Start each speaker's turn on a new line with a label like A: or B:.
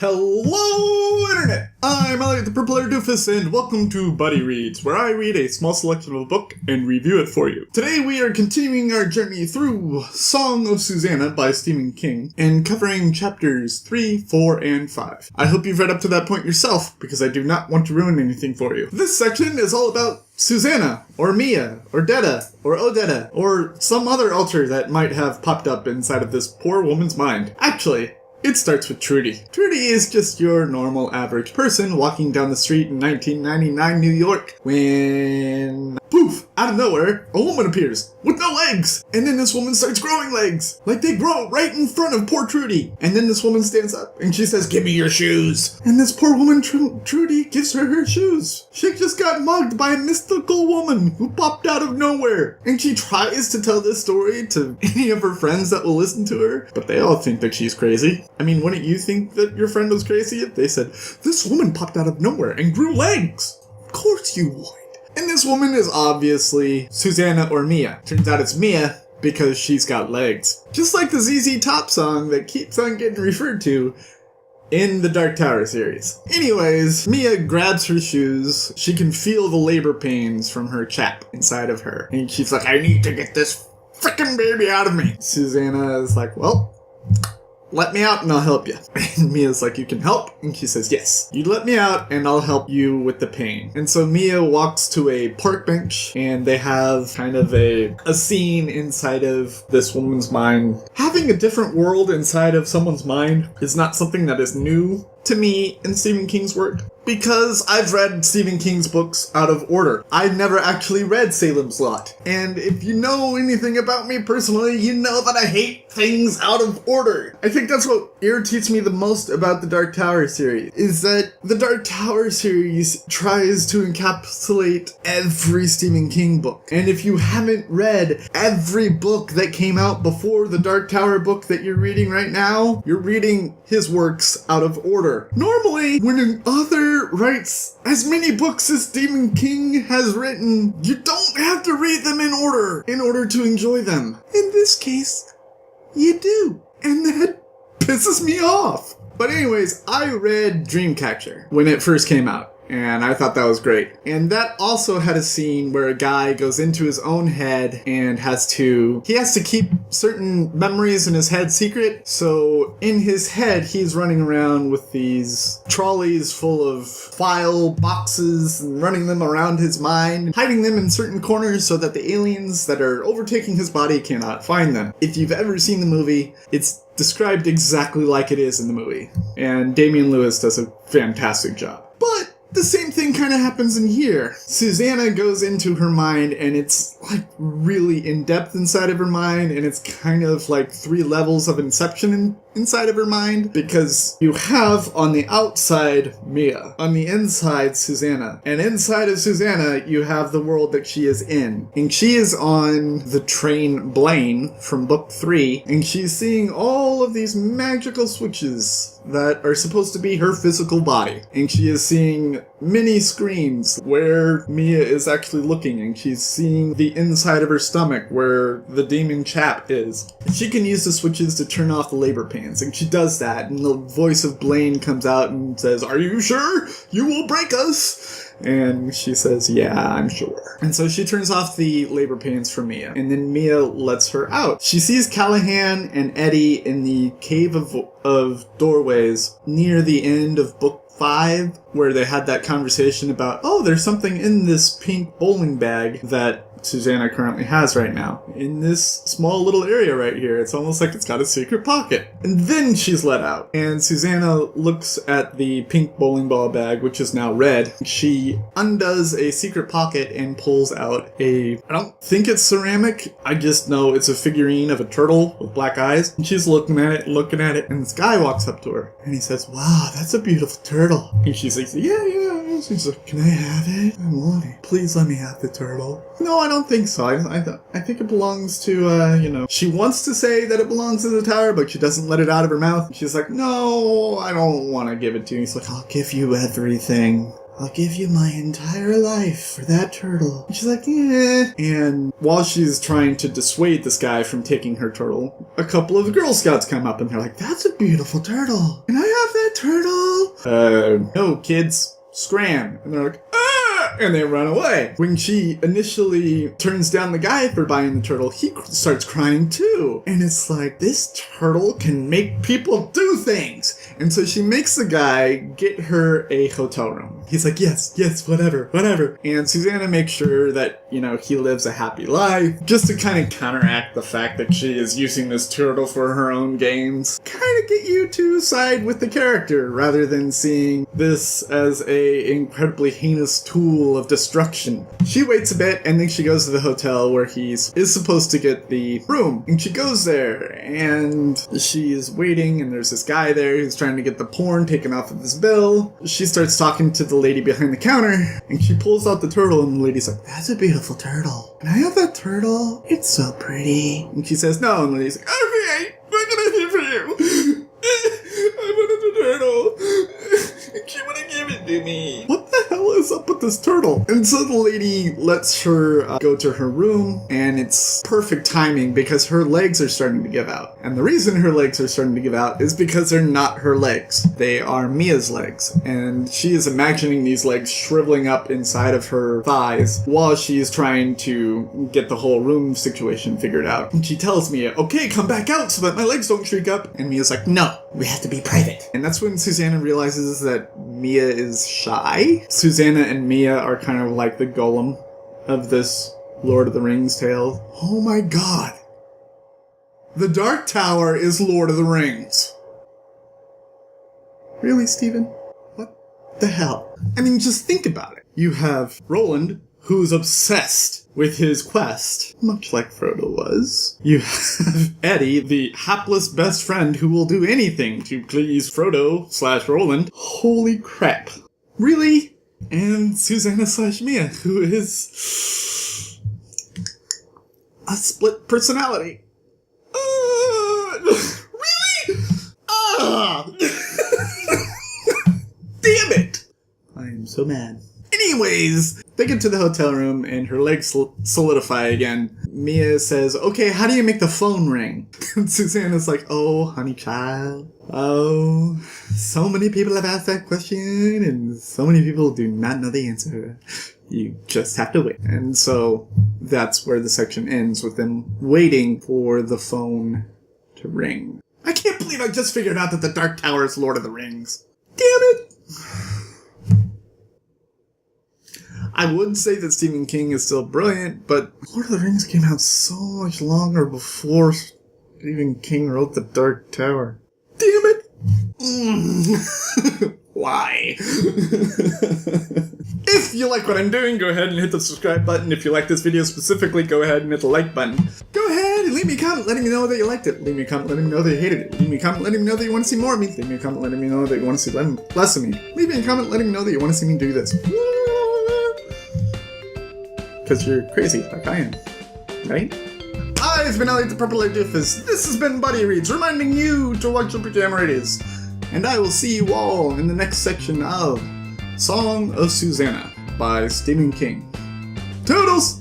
A: Hello, Internet! I'm Elliot the Purple Hair Doofus, and welcome to Buddy Reads, where I read a small selection of a book and review it for you. Today we are continuing our journey through Song of Susannah by Stephen King, and covering chapters 3, 4, and 5. I hope you've read up to that point yourself, because I do not want to ruin anything for you. This section is all about Susannah, or Mia, or Detta, or Odetta, or some other alter that might have popped up inside of this poor woman's mind. Actually, it starts with Trudy. Trudy is just your normal average person walking down the street in 1999 New York when, poof, out of nowhere, a woman appears with no legs. And then this woman starts growing legs. Like they grow right in front of poor Trudy. And then this woman stands up and she says, "Give me your shoes." And this poor woman, Trudy, gives her shoes. She just got mugged by a mystical woman who popped out of nowhere. And she tries to tell this story to any of her friends that will listen to her, but they all think that she's crazy. I mean, wouldn't you think that your friend was crazy if they said, "This woman popped out of nowhere and grew legs"? Of course you would. And this woman is obviously Susannah or Mia. Turns out it's Mia because she's got legs. Just like the ZZ Top song that keeps on getting referred to in the Dark Tower series. Anyways, Mia grabs her shoes. She can feel the labor pains from her chap inside of her. And she's like, "I need to get this frickin' baby out of me." Susannah is like, "Well, let me out and I'll help you." And Mia's like, "You can help?" And she says, "Yes. You let me out and I'll help you with the pain." And so Mia walks to a park bench and they have kind of a scene inside of this woman's mind. Having a different world inside of someone's mind is not something that is new to me in Stephen King's work, because I've read Stephen King's books out of order. I've never actually read Salem's Lot. And if you know anything about me personally, you know that I hate things out of order. I think that's what irritates me the most about the Dark Tower series, is that the Dark Tower series tries to encapsulate every Stephen King book. And if you haven't read every book that came out before the Dark Tower book that you're reading right now, you're reading his works out of order. Normally, when an author writes as many books as Stephen King has written, you don't have to read them in order to enjoy them. In this case, you do. And that pisses me off. But anyways, I read Dreamcatcher when it first came out, and I thought that was great. And that also had a scene where a guy goes into his own head and has to keep certain memories in his head secret. So in his head, he's running around with these trolleys full of file boxes and running them around his mind, hiding them in certain corners so that the aliens that are overtaking his body cannot find them. If you've ever seen the movie, it's described exactly like it is in the movie. And Damian Lewis does a fantastic job. But the same thing kind of happens in here. Susannah goes into her mind and it's like really in depth inside of her mind, and it's kind of like 3 levels of inception inside of her mind, because you have on the outside Mia, on the inside Susannah, and inside of Susannah you have the world that she is in. And she is on the train Blaine from book 3, and she's seeing all of these magical switches that are supposed to be her physical body. And she is seeing mini screens where Mia is actually looking, and she's seeing the inside of her stomach where the demon chap is. She can use the switches to turn off the labor pains, and she does that, and the voice of Blaine comes out and says, "Are you sure? You will break us." And she says, "Yeah, I'm sure." And so she turns off the labor pains for Mia, and then Mia lets her out. She sees Callahan and Eddie in the cave of doorways near the end of book 5, where they had that conversation about, "Oh, there's something in this pink bowling bag that Susannah currently has right now. In this small little area right here, it's almost like it's got a secret pocket." And then she's let out. And Susannah looks at the pink bowling ball bag, which is now red. She undoes a secret pocket and pulls out I don't think it's ceramic, I just know it's a figurine of a turtle with black eyes. And she's looking at it, and this guy walks up to her. And he says, "Wow, that's a beautiful turtle." And she says, "Yeah. She's like, "Can I have it? I want it. Please let me have the turtle." "No, I don't think so. I think it belongs to, She wants to say that it belongs to the tower, but she doesn't let it out of her mouth. She's like, "No, I don't want to give it to you." He's like, "I'll give you everything. I'll give you my entire life for that turtle." And she's like, "Yeah." And while she's trying to dissuade this guy from taking her turtle, a couple of the Girl Scouts come up and they're like, "That's a beautiful turtle. Can I have that turtle?" No, kids, scram. And they're like, ah! And they run away. When she initially turns down the guy for buying the turtle, he starts crying too. And it's like, this turtle can make people do things. And so she makes the guy get her a hotel room. He's like, yes, whatever. And Susannah makes sure that, he lives a happy life, just to kind of counteract the fact that she is using this turtle for her own gains. Kind of get you to side with the character, rather than seeing this as a incredibly heinous tool of destruction. She waits a bit, and then she goes to the hotel where he is supposed to get the room. And she goes there, and she is waiting, and there's this guy there who's trying to get the porn taken off of his bill. She starts talking to the lady behind the counter, and she pulls out the turtle, and the lady's like, that's a beautiful turtle. Can I have that turtle? It's so pretty. And she says no, and the lady's like, okay, what can I do for you? I wanted the turtle. She wouldn't give it to me. What the hell is up with this turtle? And so the lady lets her go to her room, and it's perfect timing because her legs are starting to give out. And the reason her legs are starting to give out is because they're not her legs. They are Mia's legs. And she is imagining these legs shriveling up inside of her thighs while she is trying to get the whole room situation figured out. And she tells Mia, okay, come back out so that my legs don't shriek up. And Mia's like, no, we have to be private. And that's when Susannah realizes that Mia is shy. Susannah and Mia are kind of like the golem of this Lord of the Rings tale. Oh my god. The Dark Tower is Lord of the Rings. Really, Steven? What the hell? I mean, just think about it. You have Roland, who's obsessed with his quest, much like Frodo was. You have Eddie, the hapless best friend who will do anything to please Frodo/Roland. Holy crap. Really? And Susannah/Mia, who is a split personality. Really? Damn it! I am so mad. Anyways, they get to the hotel room and her legs solidify again. Mia says, okay, how do you make the phone ring? And Susannah's like, oh, honey child. Oh, so many people have asked that question and so many people do not know the answer. You just have to wait. And so that's where the section ends, with them waiting for the phone to ring. I can't believe I just figured out that the Dark Tower is Lord of the Rings. Damn it! I would say that Stephen King is still brilliant, but Lord of the Rings came out so much longer before Stephen King wrote The Dark Tower. Damn it! Why? If you like what I'm doing, go ahead and hit the subscribe button. If you like this video specifically, go ahead and hit the like button. Go ahead and leave me a comment letting me know that you liked it. Leave me a comment letting me know that you hated it. Leave me a comment letting me know that you want to see more of me. Leave me a comment letting me know that you want to see less of me. Leave me a comment letting me know that you want to see me do this. Because you're crazy like I am. Right? I've been Elliot the Purple-Haired Doofus. This has been Buddy Reads, reminding you to watch your pajama radios. And I will see you all in the next section of Song of Susannah by Stephen King. Toodles!